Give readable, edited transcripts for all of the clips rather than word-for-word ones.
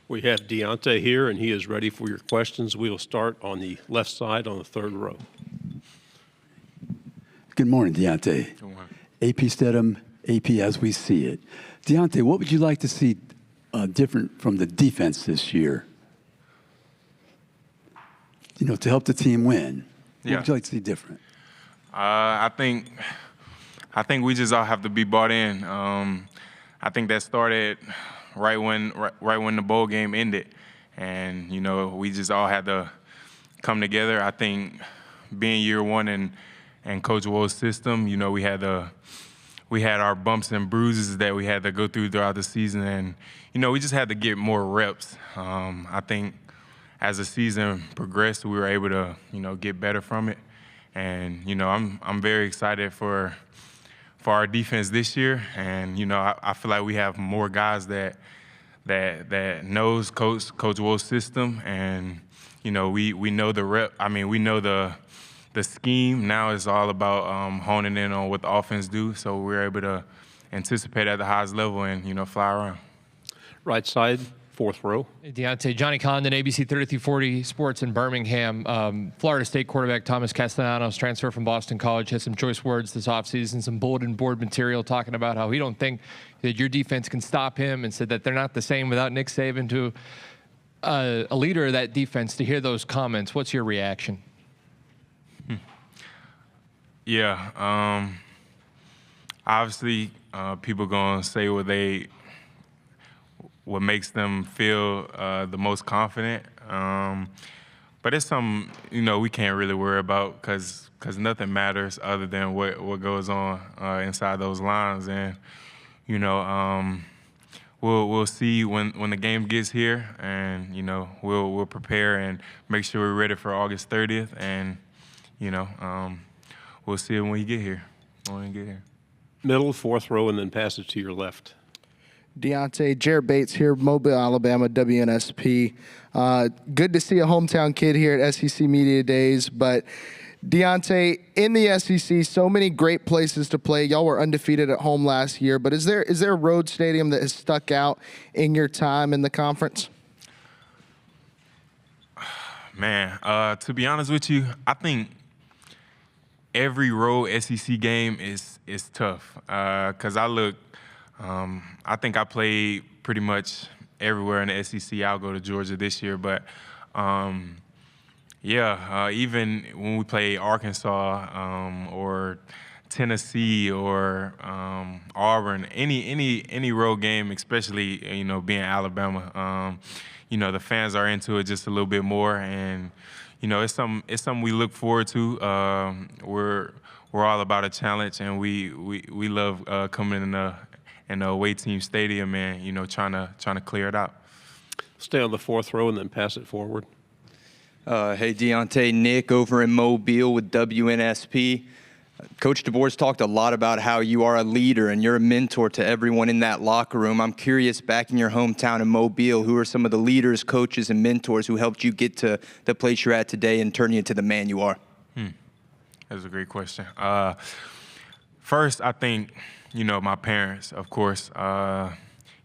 We have Deontae here, and he is ready for your questions. We will start on the left side on the third row. Good morning, Deontae. Good morning. AP Stedham, AP as we see it. Deontae, what would you like to see different from the defense this year? You know, to help the team win. What would you like to see different? I think we just all have to be bought in. I think that started right when the bowl game ended, and you know we just all had to come together. I think being year one and Coach Wool's system, you know, we had our bumps and bruises that we had to go through throughout the season, and you know we just had to get more reps. I think as the season progressed, we were able to get better from it, and you know I'm very excited for our defense this year, and you know I feel like we have more guys that knows Coach Wool's system, and you know we know the rep. I mean we know the scheme. Now it's all about honing in on what the offense do, so we're able to anticipate at the highest level and fly around. Right side, fourth row. Hey, Deontae, Johnny Condon, ABC 3340 Sports in Birmingham. Florida State quarterback Thomas Castellanos, transfer from Boston College, had some choice words this offseason, some bulletin board material talking about how he don't think that your defense can stop him, and said that they're not the same without Nick Saban. To a leader of that defense, to hear those comments, what's your reaction? Yeah, obviously people gonna say what makes them feel the most confident. But it's something we can't really worry about because nothing matters other than what goes on inside those lines. And we'll see when the game gets here, and we'll prepare and make sure we're ready for August 30th. And we'll see it when we get here. Middle, fourth row, and then pass it to your left. Deontae, Jared Bates here, Mobile, Alabama, WNSP. Good to see a hometown kid here at SEC Media Days. But Deontae, in the SEC, so many great places to play. Y'all were undefeated at home last year. But is there a road stadium that has stuck out in your time in the conference? Man, to be honest with you, I think every road SEC game is tough. Because I think I played pretty much everywhere in the SEC. I'll go to Georgia this year, but even when we play Arkansas or Tennessee or Auburn, any road game, especially being Alabama, the fans are into it just a little bit more, and it's something we look forward to. We're all about a challenge, and we love coming in the away team stadium and trying to clear it out. Stay on the fourth row and then pass it forward. Hey, Deontae, Nick over in Mobile with WNSP. Coach DeBoer's talked a lot about how you are a leader and you're a mentor to everyone in that locker room. I'm curious, back in your hometown in Mobile, who are some of the leaders, coaches, and mentors who helped you get to the place you're at today and turn you into the man you are? That's a great question. First, I think my parents, of course.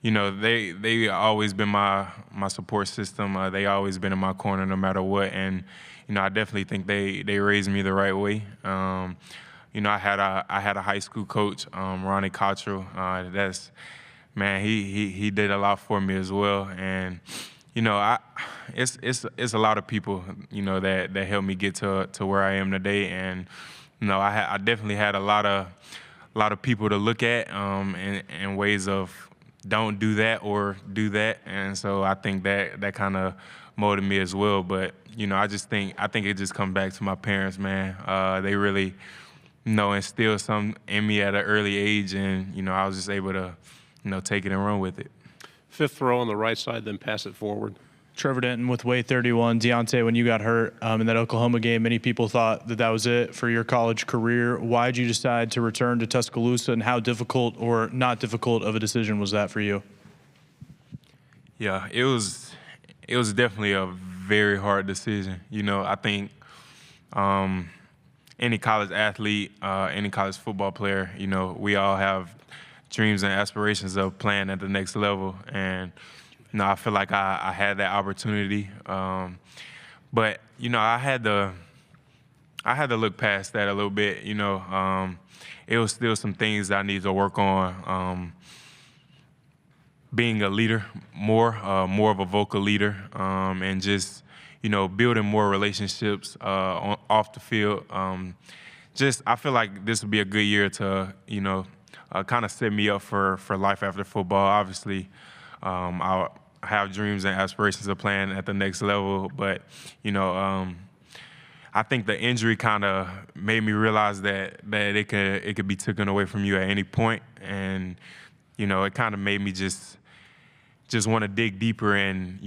They always been my support system. They always been in my corner no matter what, and I definitely think they raised me the right way. I had a high school coach, Ronnie Cottrell. He did a lot for me as well, and it's a lot of people that helped me get to where I am today, and I definitely had a lot of people to look at in ways of don't do that or do that, and so I think that kind of molded me as well. But I think it just comes back to my parents, man. They really instilled something in me at an early age, and I was just able to take it and run with it. Fifth row on the right side, then pass it forward. Trevor Denton with Way 31. Deontae, when you got hurt in that Oklahoma game, many people thought that was it for your college career. Why did you decide to return to Tuscaloosa, and how difficult or not difficult of a decision was that for you? Yeah, it was definitely a very hard decision. I think any college athlete, any college football player, we all have dreams and aspirations of playing at the next level. And, I feel like I had that opportunity. But, I had to look past that a little bit, It was still some things I need to work on. Being a leader more of a vocal leader, and just, building more relationships off the field. I feel like this would be a good year to, kind of set me up for life after football. Obviously, I have dreams and aspirations of playing at the next level, but, I think the injury kind of made me realize that it could be taken away from you at any point, and it kind of made me just want to dig deeper in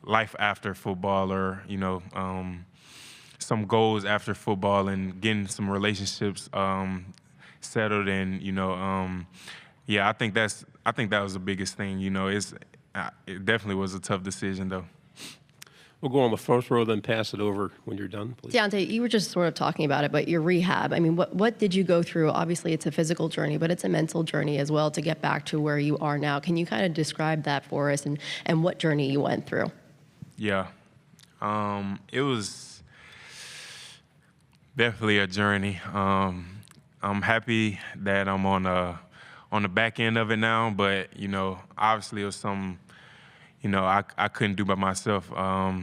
life after football, or some goals after football, and getting some relationships settled, and I think that was the biggest thing. It definitely was a tough decision though. We'll go on the first row, then pass it over when you're done, please. Deontae, you were just sort of talking about it, but your rehab, I mean, what did you go through? Obviously, it's a physical journey, but it's a mental journey as well to get back to where you are now. Can you kind of describe that for us, and what journey you went through? Yeah. It was definitely a journey. I'm happy that I'm on the back end of it now, but, obviously it was something I couldn't do by myself. I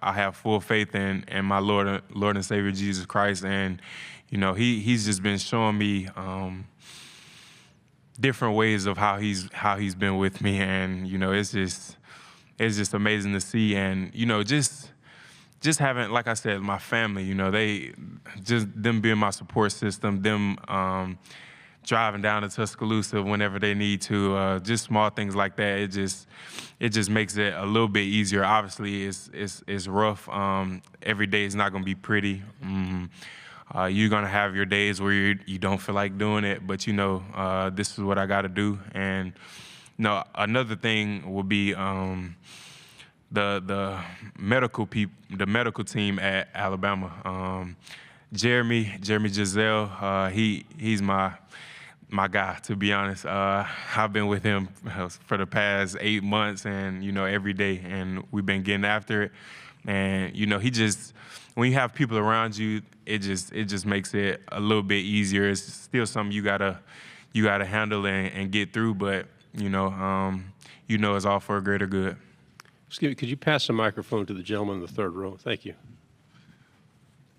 have full faith in my Lord and Savior Jesus Christ, and He's just been showing me different ways of how He's been with me, and it's just amazing to see, and just having, like I said, my family. They just them being my support system, them driving down to Tuscaloosa whenever they need to, just small things like that. It just makes it a little bit easier. Obviously, it's rough. Every day is not going to be pretty. You're going to have your days where you don't feel like doing it, but this is what I got to do. And another thing would be the medical team at Alabama. Jeremy Giselle, he's my guy, to be honest. I've been with him for the past 8 months, and every day, and we've been getting after it. And he just, when you have people around you, it just makes it a little bit easier. It's still something you gotta handle and get through, but it's all for a greater good. Excuse me, could you pass the microphone to the gentleman in the third row? Thank you.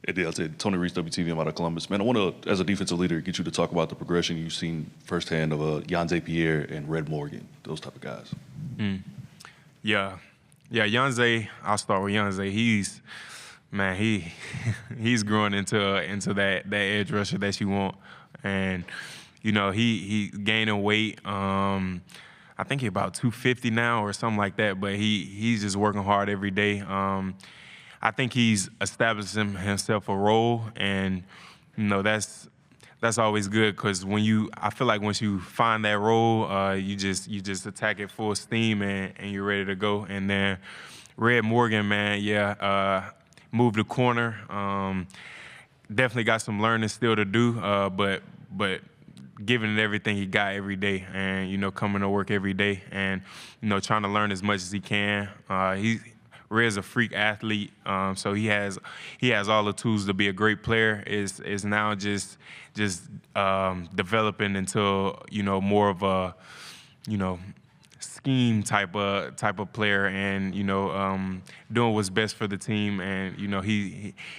Hey, Deontae, Tony Reese, WTV. I'm out of Columbus. Man, I want to, as a defensive leader, get you to talk about the progression you've seen firsthand of Deontae Pierre and Red Morgan, those type of guys. Yeah, Deontae, I'll start with Deontae. He's growing into that edge rusher that you want. And, he gaining weight. I think he's about 250 now or something like that, but he's just working hard every day. I think he's establishing himself a role, and that's always good, because I feel like once you find that role, you just attack it full steam, and you're ready to go. And then Red Morgan, man, moved the corner. Definitely got some learning still to do, but giving it everything he got every day, and coming to work every day, and trying to learn as much as he can. Red's a freak athlete, so he has all the tools to be a great player. Is now just developing into more of a scheme type of player, and doing what's best for the team, and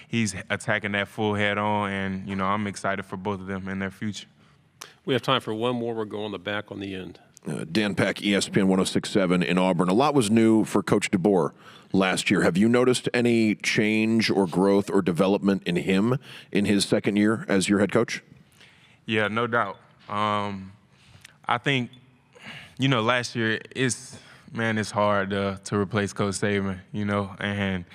he's attacking that full head on, and I'm excited for both of them and their future. We have time for one more. We'll go on the back on the end. Dan Peck, ESPN 106.7 in Auburn. A lot was new for Coach DeBoer last year. Have you noticed any change or growth or development in him in his second year as your head coach? Yeah, no doubt. I think, last year it's hard to replace Coach Saban, and,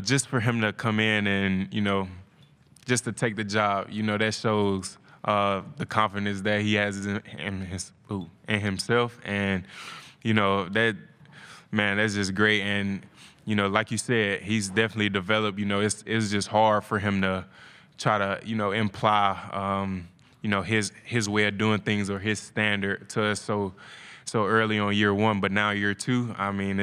just for him to come in and, just to take the job, that shows the confidence that he has in himself, and that's just great. And like you said, he's definitely developed. It's just hard for him to try to imply his way of doing things or his standard to us so early on year one. But now year two, I mean,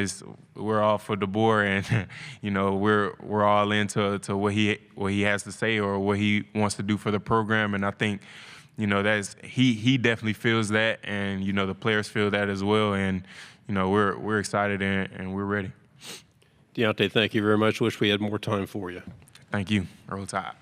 we're all for DeBoer, and we're all into what he has to say or what he wants to do for the program. And I think that's he definitely feels that, and the players feel that as well. And we're excited and we're ready. Deontae, thank you very much. Wish we had more time for you. Thank you. Roll Tide.